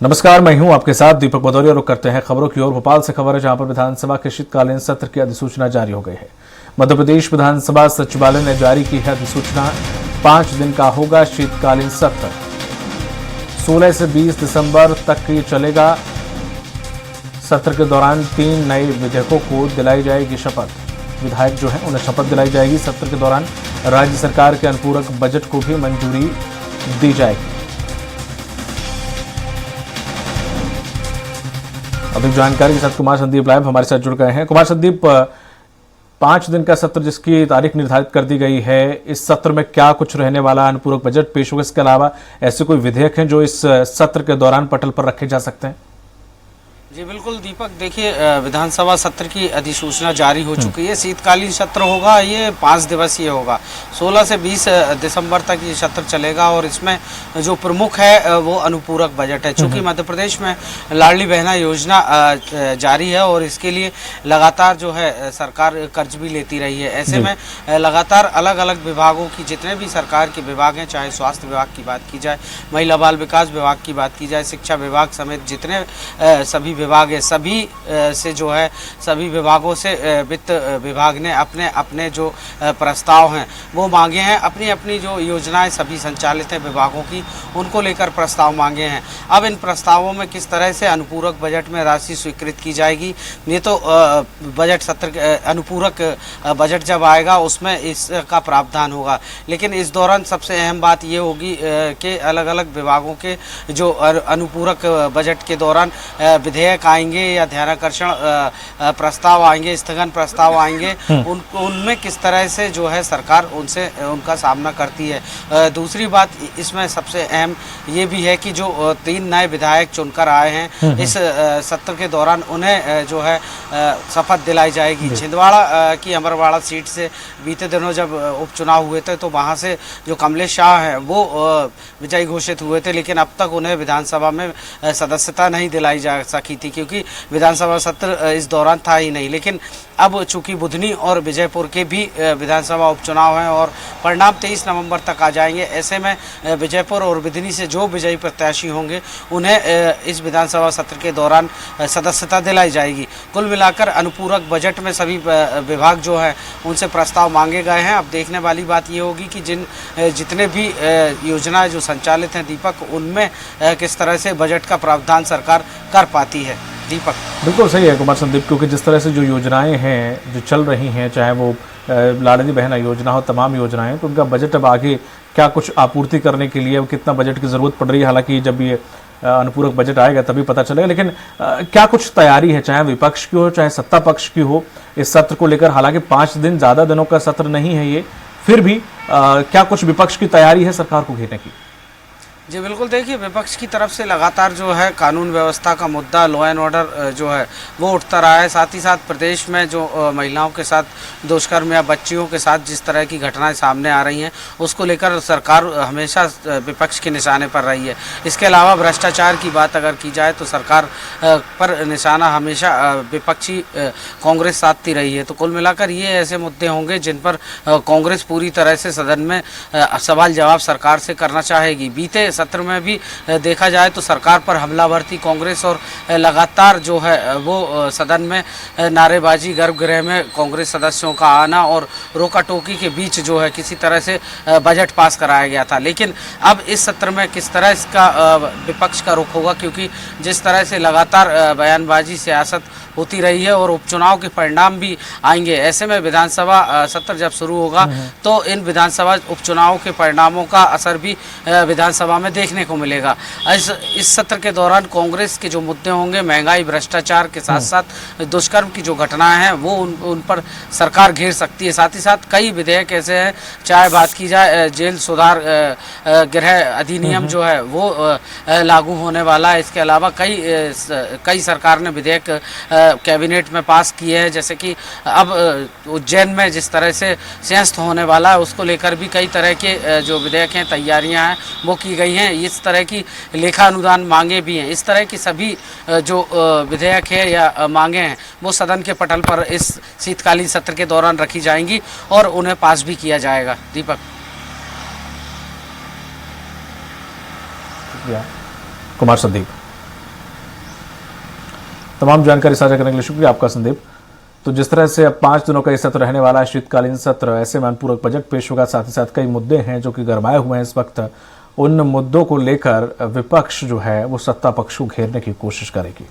नमस्कार, मैं हूं आपके साथ दीपक भदौरिया। रुक करते हैं खबरों की ओर। भोपाल से खबर है, जहां पर विधानसभा के शीतकालीन सत्र की अधिसूचना जारी हो गई है। मध्य प्रदेश विधानसभा सचिवालय ने जारी की है अधिसूचना। 5 दिन का होगा शीतकालीन सत्र। 16 से 20 दिसंबर तक ये चलेगा। सत्र के दौरान 3 नए विधेयकों को दिलाई जाएगी शपथ। विधायक जो है उन्हें शपथ दिलाई जाएगी। सत्र के दौरान राज्य सरकार के अनुपूरक बजट को भी मंजूरी दी जाएगी। अधिक जानकारी के साथ कुमार संदीप लाइव हमारे साथ जुड़ गए हैं। कुमार संदीप, 5 दिन का सत्र जिसकी तारीख निर्धारित कर दी गई है, इस सत्र में क्या कुछ रहने वाला? अनुपूरक बजट पेश होगा, इसके अलावा ऐसे कोई विधेयक हैं जो इस सत्र के दौरान पटल पर रखे जा सकते हैं? जी बिल्कुल दीपक, देखिए विधानसभा सत्र की अधिसूचना जारी हो चुकी है। शीतकालीन सत्र होगा, ये 5 दिवसीय होगा। 16 से 20 दिसंबर तक ये सत्र चलेगा और इसमें जो प्रमुख है वो अनुपूरक बजट है। चूँकि मध्य प्रदेश में लाडली बहना योजना जारी है और इसके लिए लगातार जो है सरकार कर्ज भी लेती रही है। ऐसे में लगातार अलग अलग विभागों की, जितने भी सरकार के विभाग हैं, चाहे स्वास्थ्य विभाग की बात की जाए, महिला बाल विकास विभाग की बात की जाए, शिक्षा विभाग समेत जितने सभी विभाग है, सभी से जो है सभी विभागों से वित्त विभाग ने अपने अपने जो प्रस्ताव हैं वो मांगे हैं। अपनी अपनी जो योजनाएं सभी संचालित हैं विभागों की, उनको लेकर प्रस्ताव मांगे हैं। अब इन प्रस्तावों में किस तरह से अनुपूरक बजट में राशि स्वीकृत की जाएगी, ये तो बजट सत्र अनुपूरक बजट जब आएगा उसमें इसका प्रावधान होगा। लेकिन इस दौरान सबसे अहम बात ये होगी कि अलग अलग विभागों के जो अनुपूरक बजट के दौरान विधेयक आएंगे या ध्यानाकर्षण प्रस्ताव आएंगे, स्थगन प्रस्ताव आएंगे, उनमें किस तरह से जो है सरकार उनका सामना करती है। दूसरी बात इसमें सबसे अहम ये भी है कि जो 3 नए विधायक चुनकर आए हैं इस सत्र के दौरान, उन्हें जो है शपथ दिलाई जाएगी। छिंदवाड़ा की अमरवाड़ा सीट से बीते दिनों जब उपचुनाव हुए थे तो वहाँ से जो कमलेश शाह हैं वो विजयी घोषित हुए थे, लेकिन अब तक उन्हें विधानसभा में सदस्यता नहीं दिलाई जा सकी थी क्योंकि विधानसभा सत्र इस दौरान था ही नहीं। लेकिन अब चूंकि बुधनी और विजयपुर के भी विधानसभा उपचुनाव हैं और परिणाम 23 नवंबर तक आ जाएंगे, ऐसे में विजयपुर और बुधनी से जो विजयी प्रत्याशी होंगे उन्हें इस विधानसभा सत्र के दौरान सदस्यता दिलाई जाएगी। कुल मिलाकर अनुपूरक बजट में सभी विभाग जो है उनसे प्रस्ताव मांगे गए हैं। अब देखने वाली बात ये होगी कि जितने भी योजनाएं जो संचालित हैं दीपक, उनमें किस तरह से बजट का प्रावधान सरकार कर पाती है। दीपक बिल्कुल सही है कुमार संदीप, क्योंकि जिस तरह से जो योजनाएं हैं जो चल रही हैं, चाहे वो लाडली बहना योजना हो, तमाम योजनाएं, तो उनका बजट अब आगे क्या कुछ आपूर्ति करने के लिए कितना बजट की जरूरत पड़ रही है। हालांकि जब ये अनुपूरक बजट आएगा तभी पता चलेगा, लेकिन क्या कुछ तैयारी है, चाहे विपक्ष की हो चाहे सत्ता पक्ष की हो, इस सत्र को लेकर? हालांकि 5 दिन ज़्यादा दिनों का सत्र नहीं है ये, फिर भी क्या कुछ विपक्ष की तैयारी है सरकार को घेरने की? जी बिल्कुल, देखिए विपक्ष की तरफ से लगातार जो है कानून व्यवस्था का मुद्दा, लॉ एंड ऑर्डर जो है वो उठता रहा है। साथ ही साथ प्रदेश में जो महिलाओं के साथ दुष्कर्म या बच्चियों के साथ जिस तरह की घटनाएं सामने आ रही हैं, उसको लेकर सरकार हमेशा विपक्ष के निशाने पर रही है। इसके अलावा भ्रष्टाचार की बात अगर की जाए तो सरकार पर निशाना हमेशा विपक्षी कांग्रेस साधती रही है। तो कुल मिलाकर ये ऐसे मुद्दे होंगे जिन पर कांग्रेस पूरी तरह से सदन में सवाल जवाब सरकार से करना चाहेगी। बीते सत्र में भी देखा जाए तो सरकार पर हमलावर थी कांग्रेस और लगातार जो है वो सदन में नारेबाजी, गर्भगृह में कांग्रेस सदस्यों का आना और रोका टोकी के बीच जो है किसी तरह से बजट पास कराया गया था। लेकिन अब इस सत्र में किस तरह इसका विपक्ष का रुख होगा, क्योंकि जिस तरह से लगातार बयानबाजी, सियासत होती रही है और उपचुनाव के परिणाम भी आएंगे, ऐसे में विधानसभा सत्र जब शुरू होगा तो इन विधानसभा उपचुनावों के परिणामों का असर भी विधानसभा में देखने को मिलेगा। इस सत्र के दौरान कांग्रेस के जो मुद्दे होंगे, महंगाई, भ्रष्टाचार के साथ साथ दुष्कर्म की जो घटनाएं हैं वो उन पर सरकार घेर सकती है। साथ ही साथ कई विधेयक ऐसे हैं, चाहे बात की जाए जेल सुधार गृह अधिनियम जो है वो लागू होने वाला है। इसके अलावा कई सरकार ने विधेयक कैबिनेट में पास किए हैं, जैसे कि अब उज्जैन में जिस तरह से संयस्त होने वाला है उसको लेकर भी कई तरह के जो विधेयक हैं, तैयारियां हैं वो की गई हैं। इस तरह की लेखा अनुदान मांगे भी हैं। इस तरह की सभी जो विधेयक है या मांगे हैं वो सदन के पटल पर इस शीतकालीन सत्र के दौरान रखी जाएंगी और उन्हें पास भी किया जाएगा। दीपक कुमार संदीप। तमाम जानकारी साझा करने के लिए शुक्रिया आपका संदीप। तो जिस तरह से अब 5 दिनों का ये सत्र रहने वाला है, शीतकालीन सत्र, ऐसे में अनुपूरक बजट पेश होगा। साथ ही साथ कई मुद्दे हैं जो कि गरमाए हुए हैं इस वक्त। उन मुद्दों को लेकर विपक्ष जो है वो सत्ता पक्ष को घेरने की कोशिश करेगी।